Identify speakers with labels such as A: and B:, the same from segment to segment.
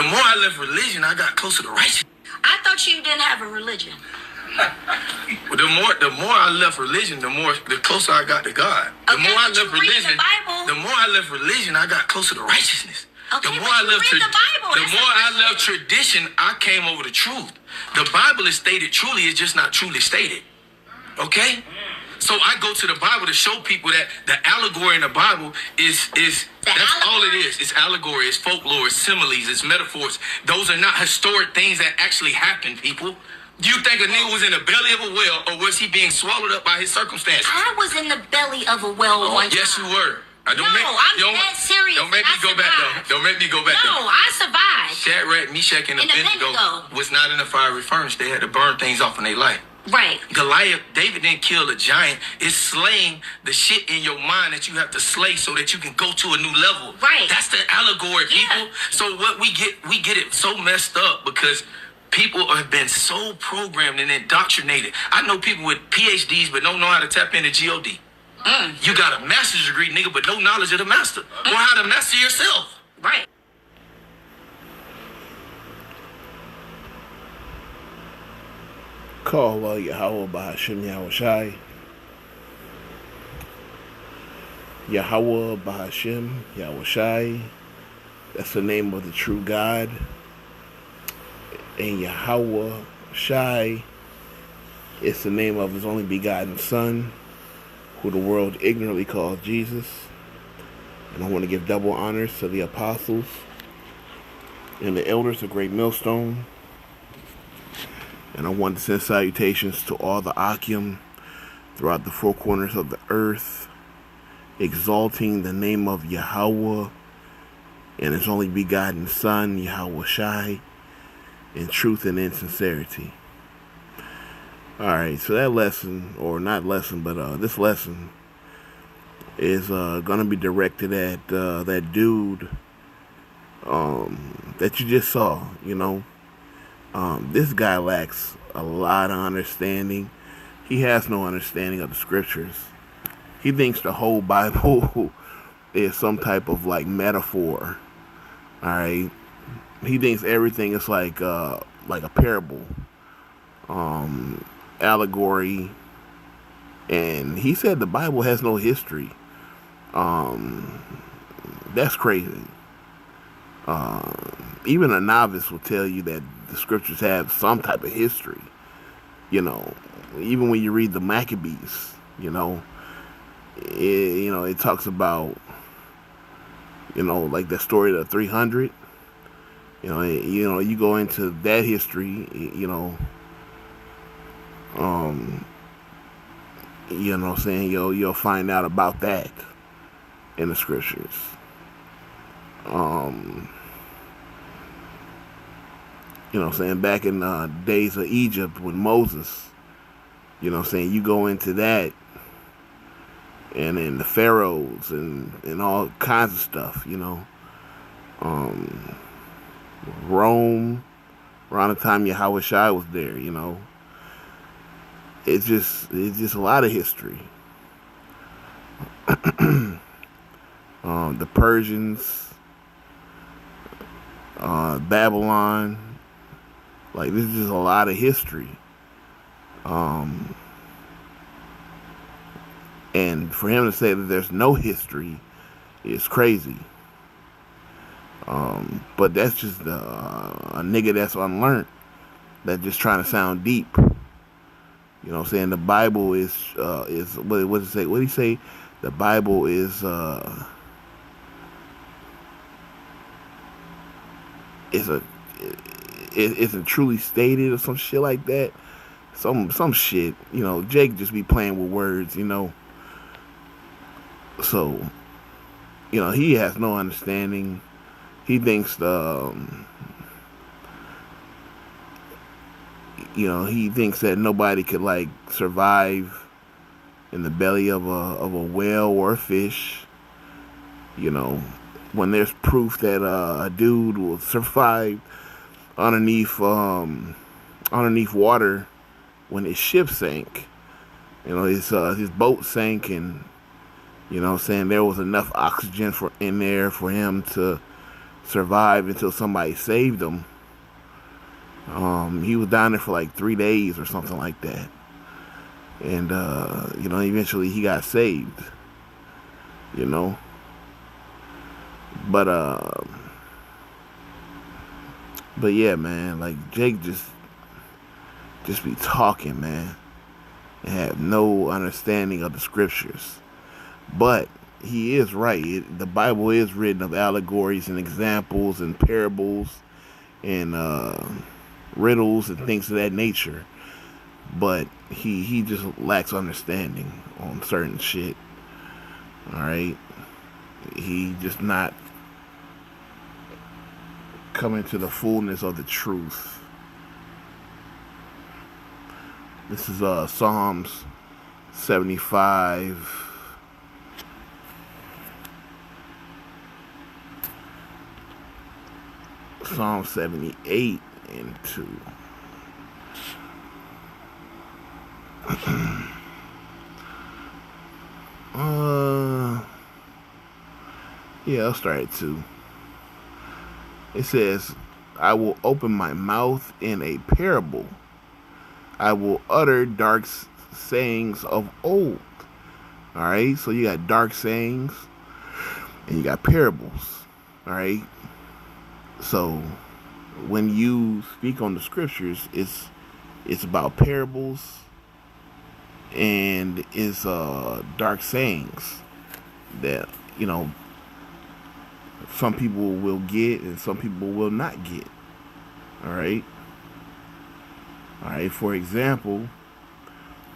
A: more I left religion, I got closer to righteousness.
B: I thought you didn't have a religion.
A: Well, the more I left religion, the closer I got to God. The more I left religion, I got closer to righteousness.
B: Okay,
A: the more I left
B: Bible.
A: Tradition, I came over the truth. The Bible is stated truly, it's just not truly stated. Okay? So I go to the Bible to show people that the allegory in the Bible is all it is. It's allegory, it's folklore, it's similes, it's metaphors. Those are not historic things that actually happened, people. Do you think a nigga was in the belly of a whale, or was he being swallowed up by his circumstances?
B: I was in the belly of a whale one time.
A: Yes, you were.
B: I'm dead serious.
A: Don't make me go back, though. Don't make me go back, though.
B: No, I survived.
A: Shadrach, Meshach, and Abednego was not in the fiery furnace. They had to burn things off in their life.
B: Right.
A: Goliath, David didn't kill a giant. It's slaying the shit in your mind that you have to slay so that you can go to a new level.
B: Right.
A: That's the allegory, people. So what we get it so messed up because people have been so programmed and indoctrinated. I know people with PhDs but don't know how to tap into G.O.D. You got a master's degree, nigga, but no knowledge of the master. Or how to master yourself.
B: Right.
C: Call Yahweh Bahashim Yahushai. Yahweh Bahashim Yahushai. That's the name of the true God. And Yahweh Shai is the name of his only begotten Son, who the world ignorantly calls Jesus. And I want to give double honors to the apostles and the elders of Great Millstone. And I want to send salutations to all the Akim throughout the four corners of the earth, exalting the name of Yahweh and his only begotten Son, Yahweh Shai, in truth and in sincerity. Alright, so that lesson, or not lesson, but this lesson is going to be directed at that dude that you just saw, you know. This guy lacks a lot of understanding. He has no understanding of the scriptures. He thinks the whole Bible is some type of like metaphor. Alright. He thinks everything is like a parable. Allegory. And he said the Bible has no history. That's crazy. Even a novice will tell you that the scriptures have some type of history. You know, even when you read the Maccabees, it talks about, like the story of the 300. You go into that history, you'll find out about that in the scriptures. Back in the days of Egypt with Moses, you go into that, and then the pharaohs and all kinds of stuff, Rome, around the time Yahweh Shai was there, it's just a lot of history. The Persians, Babylon, like this is just a lot of history. And for him to say that there's no history is crazy. But that's just a nigga that's unlearned, that's just trying to sound deep. The Bible is what does it say? What did he say? The Bible is isn't truly stated or some shit like that. Some shit. Jake just be playing with words. So he has no understanding. He thinks he thinks that nobody could like survive in the belly of a whale or a fish. When there's proof that a dude will survive underneath water when his ship sank. His boat sank, and there was enough oxygen in there for him to survived until somebody saved him. He was down there for like 3 days or something like that. And, eventually he got saved, But yeah, man, like Jake just be talking, man, and have no understanding of the scriptures. But he is right. The Bible is written of allegories and examples and parables and riddles and things of that nature. But he just lacks understanding on certain shit. Alright? He just not coming to the fullness of the truth. This is Psalms 75. Psalm 78 and 2. Yeah, I'll start at 2. It says, I will open my mouth in a parable. I will utter dark sayings of old. Alright, so you got dark sayings and you got parables. Alright, so when you speak on the scriptures, it's about parables and it's dark sayings that, some people will get and some people will not get. Alright, for example,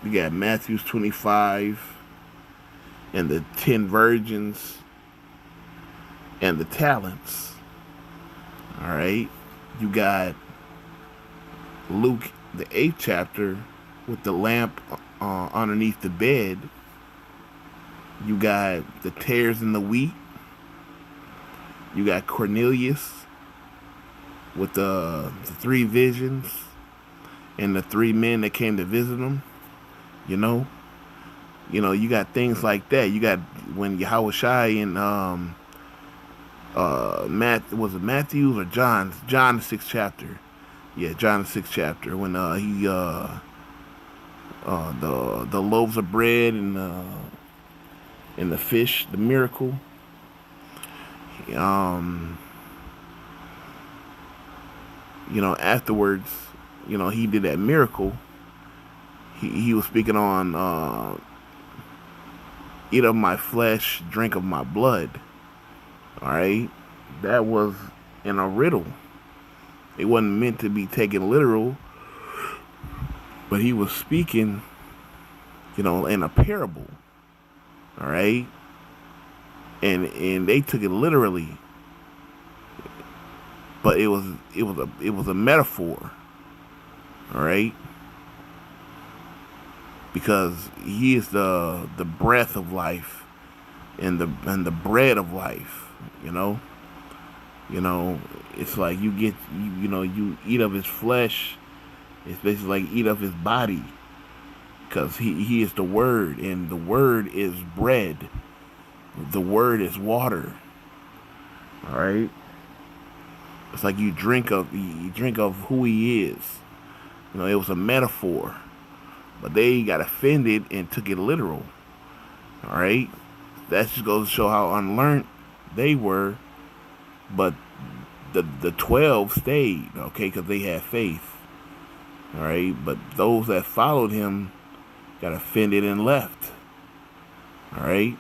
C: we got Matthew 25 and the 10 virgins and the talents. Alright, you got Luke, the 8th chapter, with the lamp underneath the bed. You got the tares and the wheat. You got Cornelius with the 3 visions and the 3 men that came to visit him. You got things like that. You got when Yahushua in was it Matthew's or John's? John the 6th chapter. Yeah, John the 6th chapter, when he the loaves of bread and the fish, the miracle. Afterwards, he did that miracle. He was speaking on eat of my flesh, drink of my blood. Alright? That was in a riddle. It wasn't meant to be taken literal, but he was speaking, in a parable. Alright? And they took it literally. But it was a metaphor. Alright? Because he is the breath of life and the bread of life, it's like you get you eat of his flesh. It's basically like eat of his body, because he is the word, and the word is bread. The word is water. All right. It's like you drink of who he is. It was a metaphor, but they got offended and took it literal. All right. That just goes to show how unlearned they were. But the 12 stayed, okay, because they had faith. All right. But those that followed him got offended and left. All right.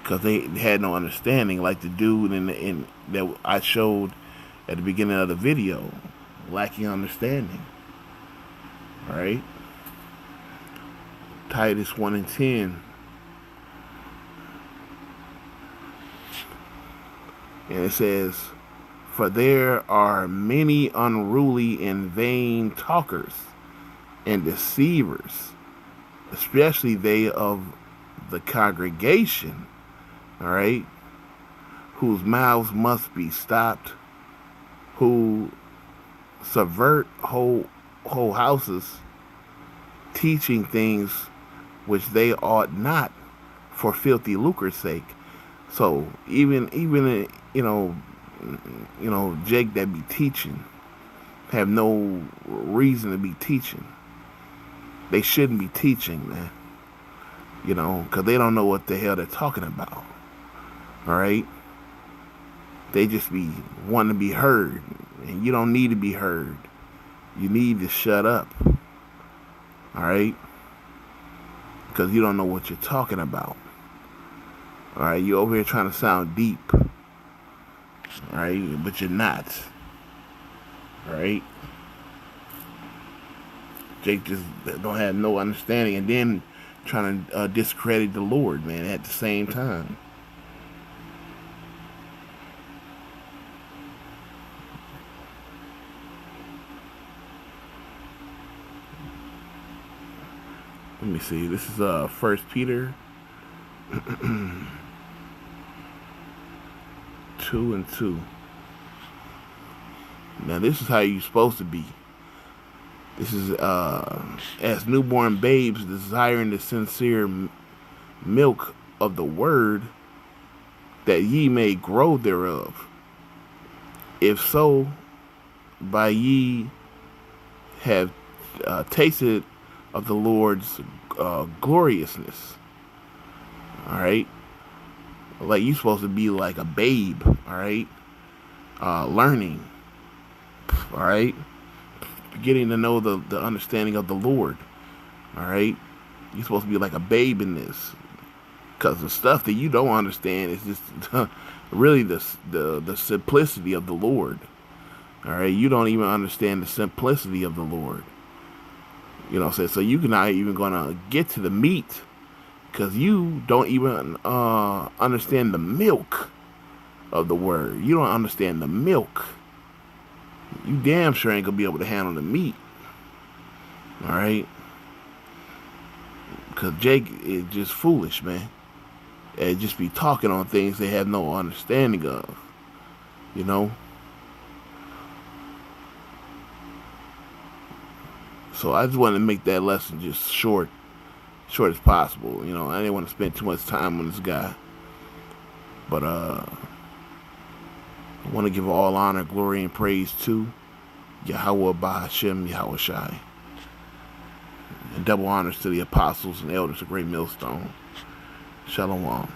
C: Because they had no understanding, like the dude in that I showed at the beginning of the video, lacking understanding. All right. Titus 1 and 10. And it says, for there are many unruly and vain talkers and deceivers, especially they of the congregation, all right, whose mouths must be stopped, who subvert whole houses, teaching things which they ought not, for filthy lucre's sake. So even Jake that be teaching have no reason to be teaching. They shouldn't be teaching, man. Because they don't know what the hell they're talking about. All right? They just be wanting to be heard. And you don't need to be heard. You need to shut up. All right? Because you don't know what you're talking about. All right? You're over here trying to sound deep. All right? But you're not. All right? Jake just don't have no understanding. And then trying to discredit the Lord, man, at the same time. Let me see. This is 1 Peter 2:2. Now this is how you're supposed to be. This is as newborn babes desiring the sincere milk of the word, that ye may grow thereof. If so, by ye have tasted of the Lord's gloriousness. All right, like you're supposed to be like a babe. All right, learning. All right, getting to know the understanding of the Lord. All right, you're supposed to be like a babe in this, because the stuff that you don't understand is just really the simplicity of the Lord. All right, you don't even understand the simplicity of the Lord. So you're not even gonna get to the meat, because you don't even understand the milk of the word. You don't understand the milk. You damn sure ain't gonna be able to handle the meat. All right, because Jake is just foolish, man. And just be talking on things they have no understanding of. So I just wanted to make that lesson just short as possible. I didn't want to spend too much time on this guy. But I want to give all honor, glory, and praise to Yahweh Bahashem Yahweh Shai. And double honors to the apostles and elders of Great Millstone. Shalom.